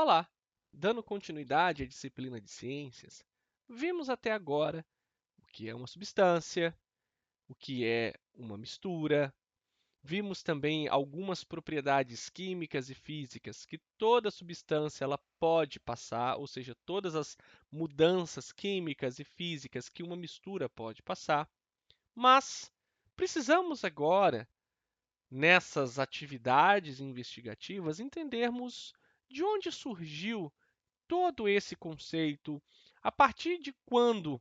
Olá! Dando continuidade à disciplina de ciências, vimos até agora o que é uma substância, o que é uma mistura, vimos também algumas propriedades químicas e físicas que toda substância ela pode passar, ou seja, todas as mudanças químicas e físicas que uma mistura pode passar. Mas precisamos agora, nessas atividades investigativas, entendermos de onde surgiu todo esse conceito, a partir de quando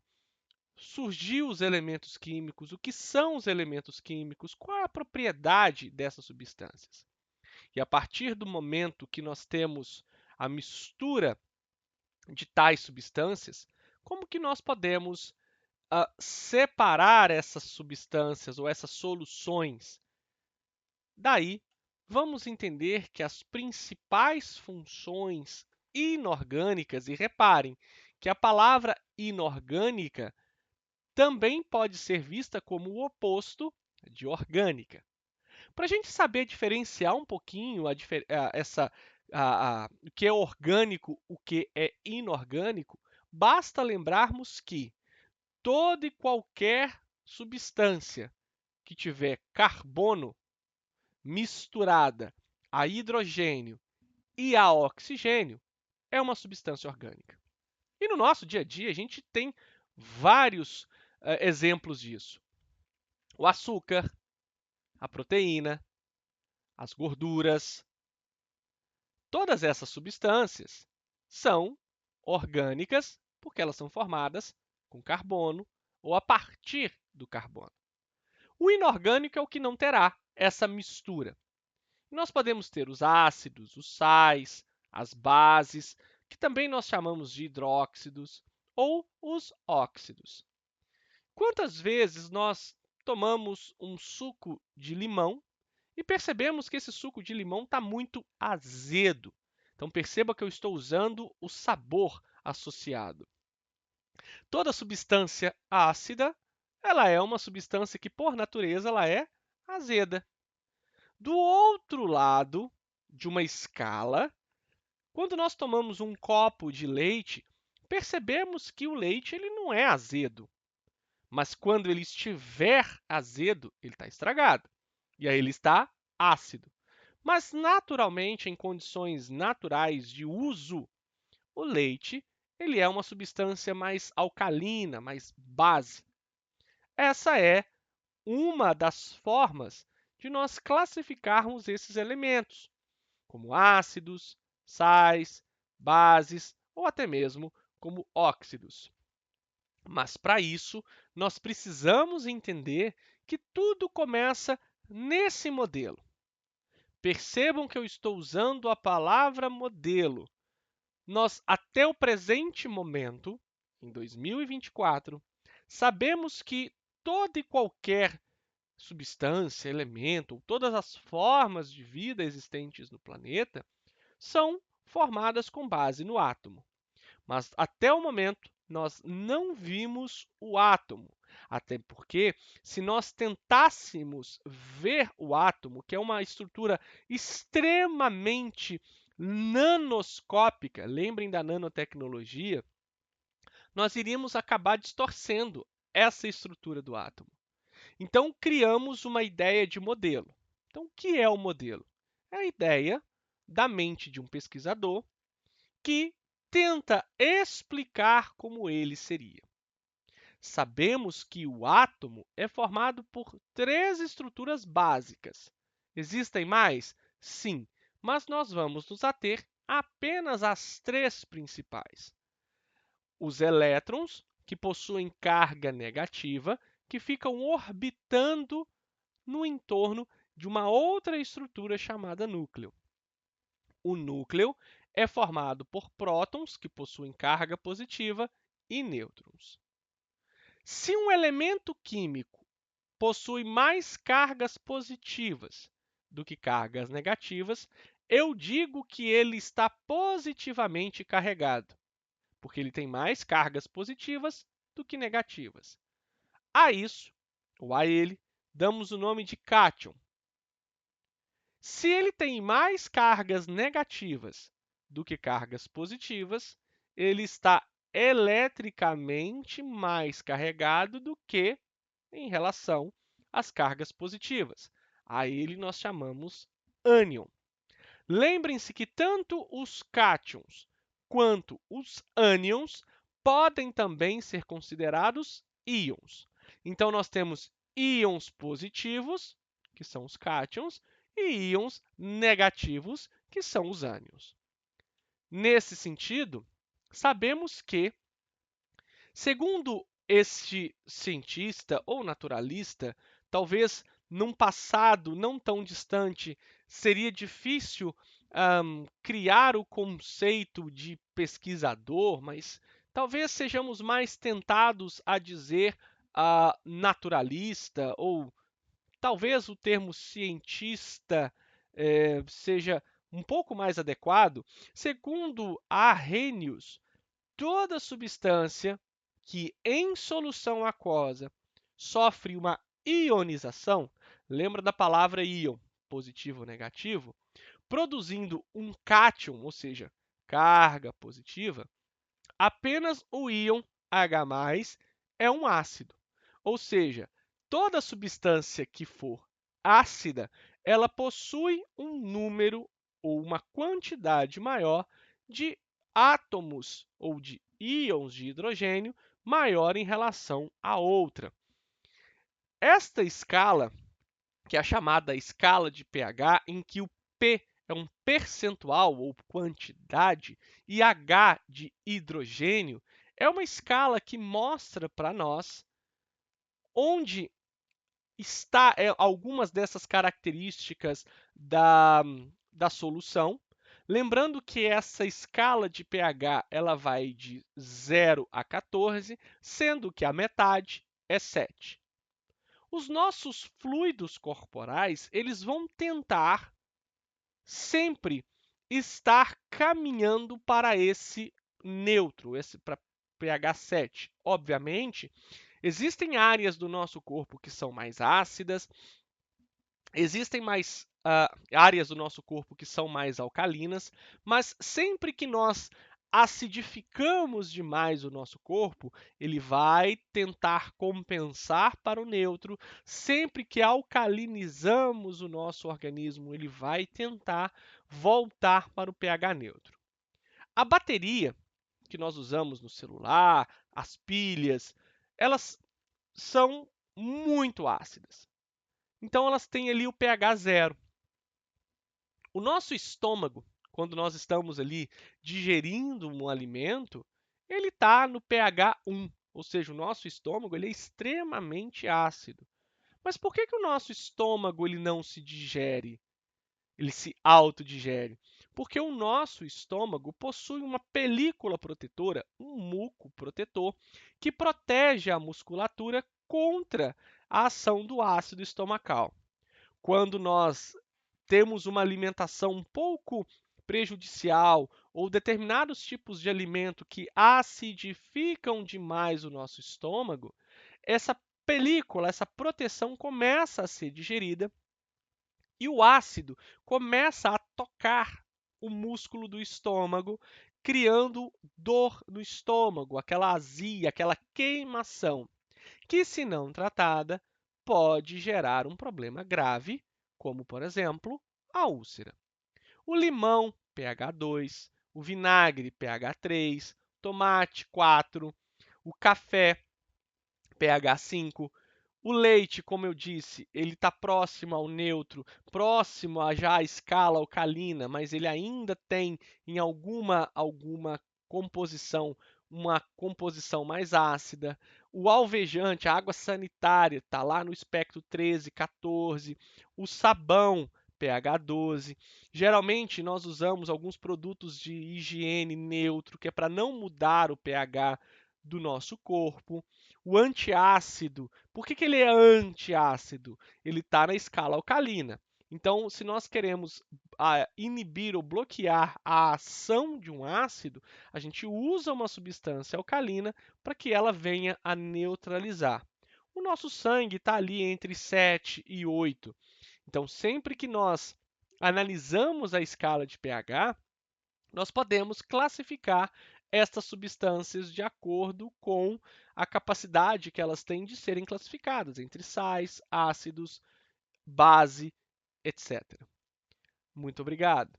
surgiu os elementos químicos, o que são os elementos químicos, qual é a propriedade dessas substâncias. E a partir do momento que nós temos a mistura de tais substâncias, como que nós podemos separar essas substâncias ou essas soluções? Daí, vamos entender que as principais funções inorgânicas, e reparem que a palavra inorgânica também pode ser vista como o oposto de orgânica. Para a gente saber diferenciar um pouquinho o que é orgânico, o que é inorgânico, basta lembrarmos que toda e qualquer substância que tiver carbono misturada a hidrogênio e a oxigênio é uma substância orgânica. E no nosso dia a dia, a gente tem vários exemplos disso. O açúcar, a proteína, as gorduras, todas essas substâncias são orgânicas porque elas são formadas com carbono ou a partir do carbono. O inorgânico é o que não terá essa mistura. Nós podemos ter os ácidos, os sais, as bases, que também nós chamamos de hidróxidos, ou os óxidos. Quantas vezes nós tomamos um suco de limão e percebemos que esse suco de limão está muito azedo? Então, perceba que eu estou usando o sabor associado. Toda substância ácida, ela é uma substância que, por natureza, ela é azeda. Do outro lado de uma escala, quando nós tomamos um copo de leite, percebemos que o leite ele não é azedo, mas quando ele estiver azedo, ele está estragado, e aí ele está ácido. Mas, naturalmente, em condições naturais de uso, o leite ele é uma substância mais alcalina, mais base. Essa é uma das formas de nós classificarmos esses elementos, como ácidos, sais, bases ou até mesmo como óxidos. Mas para isso, nós precisamos entender que tudo começa nesse modelo. Percebam que eu estou usando a palavra modelo. Nós, até o presente momento, em 2024, sabemos que toda e qualquer substância, elemento, ou todas as formas de vida existentes no planeta são formadas com base no átomo. Mas até o momento nós não vimos o átomo. Até porque, se nós tentássemos ver o átomo, que é uma estrutura extremamente nanoscópica, lembrem da nanotecnologia, nós iríamos acabar distorcendo essa estrutura do átomo. Então, criamos uma ideia de modelo. Então, o que é o modelo? É a ideia da mente de um pesquisador que tenta explicar como ele seria. Sabemos que o átomo é formado por três estruturas básicas. Existem mais? Sim, mas nós vamos nos ater apenas às três principais. Os elétrons, que possuem carga negativa, que ficam orbitando no entorno de uma outra estrutura chamada núcleo. O núcleo é formado por prótons, que possuem carga positiva, e nêutrons. Se um elemento químico possui mais cargas positivas do que cargas negativas, eu digo que ele está positivamente carregado, porque ele tem mais cargas positivas do que negativas. A isso, ou a ele, damos o nome de cátion. Se ele tem mais cargas negativas do que cargas positivas, ele está eletricamente mais carregado do que em relação às cargas positivas. A ele nós chamamos ânion. Lembrem-se que tanto os cátions quanto os ânions podem também ser considerados íons. Então, nós temos íons positivos, que são os cátions, e íons negativos, que são os ânions. Nesse sentido, sabemos que, segundo este cientista ou naturalista, talvez num passado não tão distante seria difícil criar o conceito de pesquisador, mas talvez sejamos mais tentados a dizer naturalista, ou talvez o termo cientista seja um pouco mais adequado. Segundo Arrhenius, toda substância que em solução aquosa sofre uma ionização, lembra da palavra íon, positivo ou negativo, produzindo um cátion, ou seja, carga positiva, apenas o íon H+ é um ácido. Ou seja, toda substância que for ácida, ela possui um número ou uma quantidade maior de átomos ou de íons de hidrogênio maior em relação à outra. Esta escala, que é a chamada escala de pH, em que o P é um percentual ou quantidade e H de hidrogênio, é uma escala que mostra para nós onde está algumas dessas características da solução. Lembrando que essa escala de pH ela vai de 0 a 14, sendo que a metade é 7. Os nossos fluidos corporais, eles vão tentar sempre estar caminhando para esse neutro, para pH 7. Obviamente, existem áreas do nosso corpo que são mais ácidas, existem mais áreas do nosso corpo que são mais alcalinas, mas sempre que nós acidificamos demais o nosso corpo, ele vai tentar compensar para o neutro. Sempre que alcalinizamos o nosso organismo, ele vai tentar voltar para o pH neutro. A bateria que nós usamos no celular, as pilhas, elas são muito ácidas. Então, elas têm ali o pH 0. O nosso estômago, quando nós estamos ali digerindo um alimento, ele está no pH 1, ou seja, o nosso estômago ele é extremamente ácido. Mas por que o nosso estômago ele não se digere? Ele se autodigere? Porque o nosso estômago possui uma película protetora, um muco protetor, que protege a musculatura contra a ação do ácido estomacal. Quando nós temos uma alimentação um pouco prejudicial ou determinados tipos de alimento que acidificam demais o nosso estômago, essa película, essa proteção começa a ser digerida e o ácido começa a tocar o músculo do estômago, criando dor no estômago, aquela azia, aquela queimação, que, se não tratada, pode gerar um problema grave, como, por exemplo, a úlcera. O limão, pH 2, o vinagre, pH 3, tomate, 4, o café, pH 5, o leite, como eu disse, ele está próximo ao neutro, próximo a já a escala alcalina, mas ele ainda tem em alguma composição uma composição mais ácida. O alvejante, a água sanitária, está lá no espectro 13, 14. O sabão, pH 12. Geralmente, nós usamos alguns produtos de higiene neutro, que é para não mudar o pH do nosso corpo. O antiácido, por que ele é antiácido? Ele está na escala alcalina. Então, se nós queremos inibir ou bloquear a ação de um ácido, a gente usa uma substância alcalina para que ela venha a neutralizar. O nosso sangue está ali entre 7 e 8. Então, sempre que nós analisamos a escala de pH, nós podemos classificar estas substâncias de acordo com a capacidade que elas têm de serem classificadas entre sais, ácidos, base, etc. Muito obrigado.